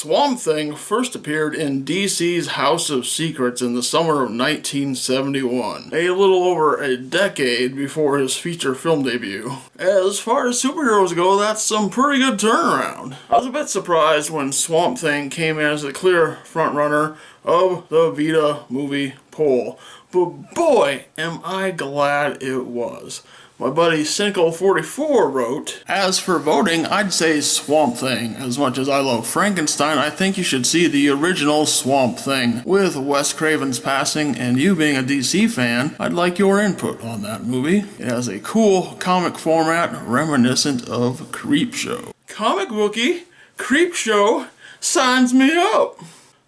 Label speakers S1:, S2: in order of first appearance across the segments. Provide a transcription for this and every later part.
S1: Swamp Thing first appeared in DC's House of Secrets in the summer of 1971, a little over a decade before his feature film debut. As far as superheroes go, that's some pretty good turnaround. I was a bit surprised when Swamp Thing came in as the clear frontrunner of the Vita movie poll, but boy, am I glad it was. My buddy Cynical44 wrote, "As for voting, I'd say Swamp Thing. As much as I love Frankenstein, I think you should see the original Swamp Thing. With Wes Craven's passing and you being a DC fan, I'd like your input on that movie. It has a cool comic format reminiscent of Creepshow." Comic booky? Creepshow? Signs me up!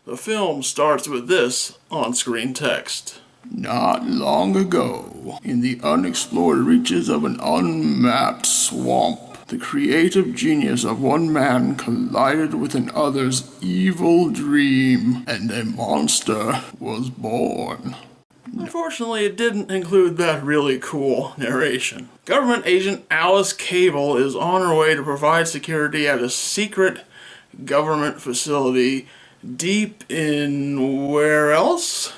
S1: The film starts with this on-screen text. "Not long ago, in the unexplored reaches of an unmapped swamp, the creative genius of one man collided with another's evil dream, and a monster was born." Unfortunately, it didn't include that really cool narration. Government agent Alice Cable is on her way to provide security at a secret government facility deep in where else?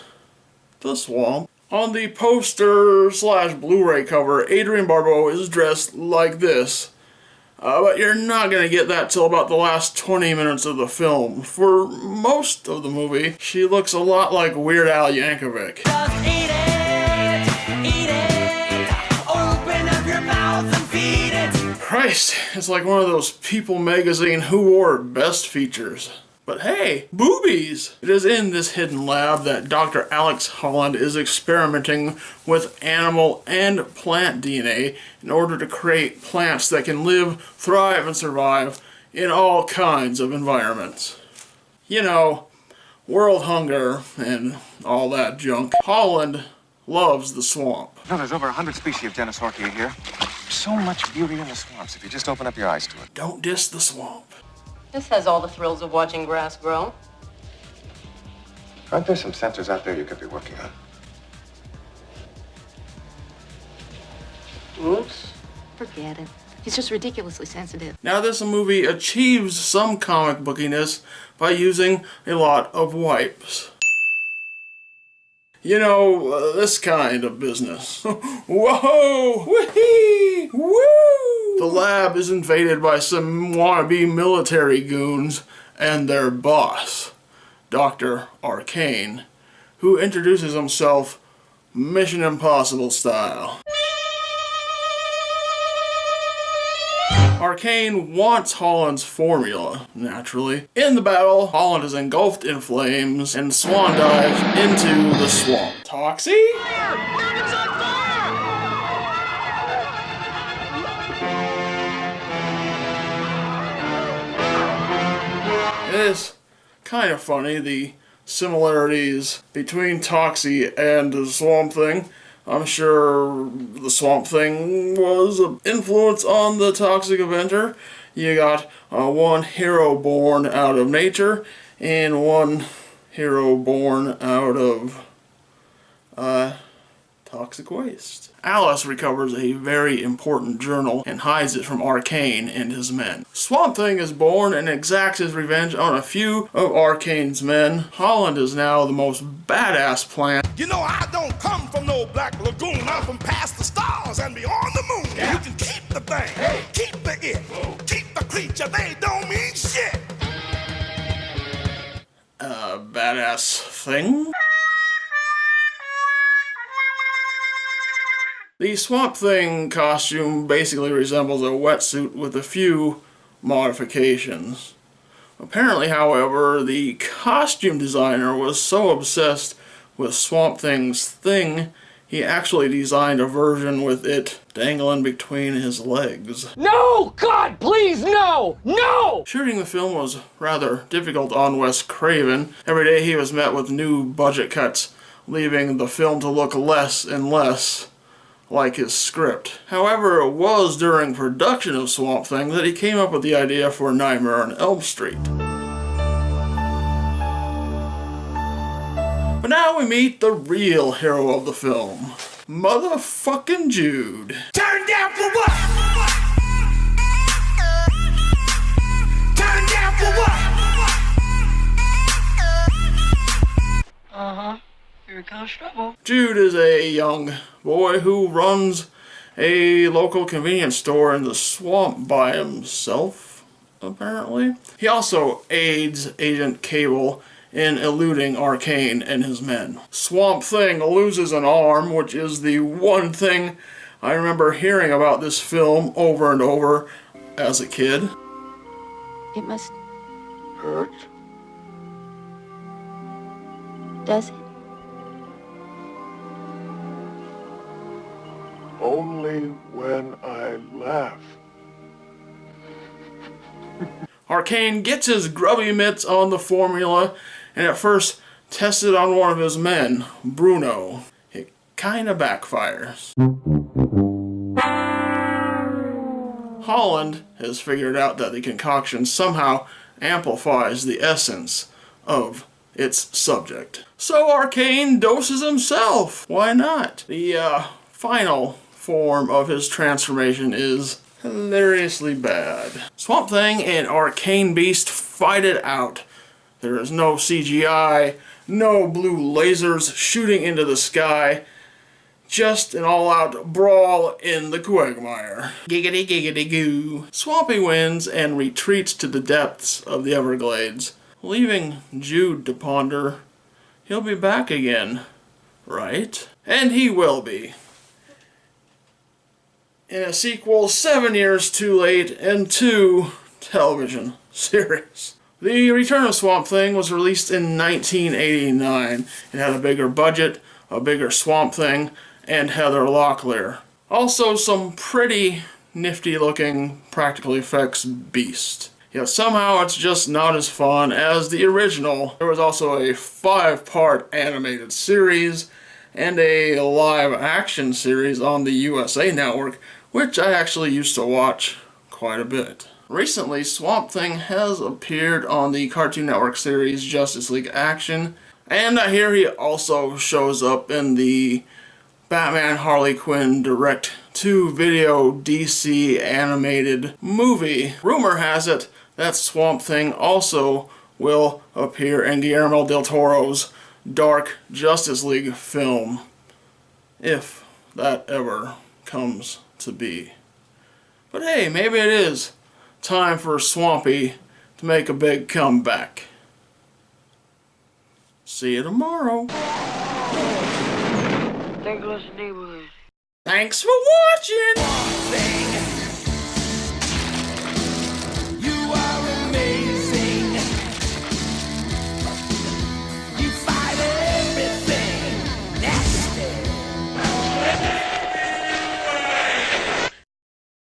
S1: The swamp. On the poster/Blu-ray cover, Adrienne Barbeau is dressed like this. But you're not going to get that till about the last 20 minutes of the film. For most of the movie, she looks a lot like Weird Al Yankovic.
S2: Just eat it, open up your mouth and feed it.
S1: Christ, it's like one of those People magazine Who Wore Best features. But hey, boobies! It is in this hidden lab that Dr. Alex Holland is experimenting with animal and plant DNA in order to create plants that can live, thrive, and survive in all kinds of environments. You know, world hunger and all that junk. Holland loves the swamp.
S3: No, there's over 100 species of Denisorchia here. So much beauty in the swamps if you just open up your eyes to it.
S1: Don't diss the swamp.
S4: This has all the thrills of watching grass grow.
S3: Aren't there some sensors out there you could be working on?
S4: Oops.
S5: Forget it. He's just ridiculously sensitive.
S1: Now this movie achieves some comic bookiness by using a lot of wipes. You know, this kind of business. Whoa! Whee! Woo! The lab is invaded by some wannabe military goons and their boss, Dr. Arcane, who introduces himself Mission Impossible style. Arcane wants Holland's formula, naturally. In the battle, Holland is engulfed in flames and swan dives into the swamp. Toxie? It is kind of funny, the similarities between Toxie and the Swamp Thing. I'm sure the Swamp Thing was an influence on the Toxic Avenger. You got one hero born out of nature and one hero born out of toxic waste. Alice recovers a very important journal and hides it from Arcane and his men. Swamp Thing is born and exacts his revenge on a few of Arcane's men. Holland is now the most badass plant.
S6: You know, I don't come from no black lagoon. I'm from past the stars and beyond the moon. Yeah. You can keep the thing, keep the it, keep the creature. They don't mean shit.
S1: Badass thing? The Swamp Thing costume basically resembles a wetsuit with a few modifications. Apparently, however, the costume designer was so obsessed with Swamp Thing's thing, he actually designed a version with it dangling between his legs.
S7: No! God, please, no! No!
S1: Shooting the film was rather difficult on Wes Craven. Every day he was met with new budget cuts, leaving the film to look less and less like his script. However, it was during production of Swamp Thing that he came up with the idea for Nightmare on Elm Street. But now we meet the real hero of the film, motherfucking Jude.
S6: Turn down for what? Turn down for what?
S7: cause trouble.
S1: Jude is a young boy who runs a local convenience store in the swamp by himself, apparently. He also aids Agent Cable in eluding Arcane and his men. Swamp Thing loses an arm, which is the one thing I remember hearing about this film over and over as a kid.
S5: It must.
S3: Hurt?
S5: Does it?
S6: Only when I laugh.
S1: Arcane gets his grubby mitts on the formula and at first tests it on one of his men, Bruno. It kinda backfires. Holland has figured out that the concoction somehow amplifies the essence of its subject. So Arcane doses himself. Why not? The final form of his transformation is hilariously bad. Swamp Thing and Arcane Beast fight it out. There is no CGI, no blue lasers shooting into the sky, just an all-out brawl in the quagmire. Giggity giggity goo. Swampy wins and retreats to the depths of the Everglades, leaving Jude to ponder. He'll be back again, right? And he will be. In a sequel 7 years too late and 2 television series. The Return of Swamp Thing was released in 1989. It had a bigger budget, a bigger Swamp Thing, and Heather Locklear. Also some pretty nifty looking practical effects beast. Yet somehow it's just not as fun as the original. There was also a 5-part animated series and a live action series on the USA Network, which I actually used to watch quite a bit. Recently, Swamp Thing has appeared on the Cartoon Network series Justice League Action, and I hear he also shows up in the Batman Harley Quinn direct-to-video DC animated movie. Rumor has it that Swamp Thing also will appear in Guillermo del Toro's Dark Justice League film, if that ever comes to be. But hey, maybe it is time for Swampy to make a big comeback. See you tomorrow.
S7: There goes the neighborhood.
S1: Thanks for watching!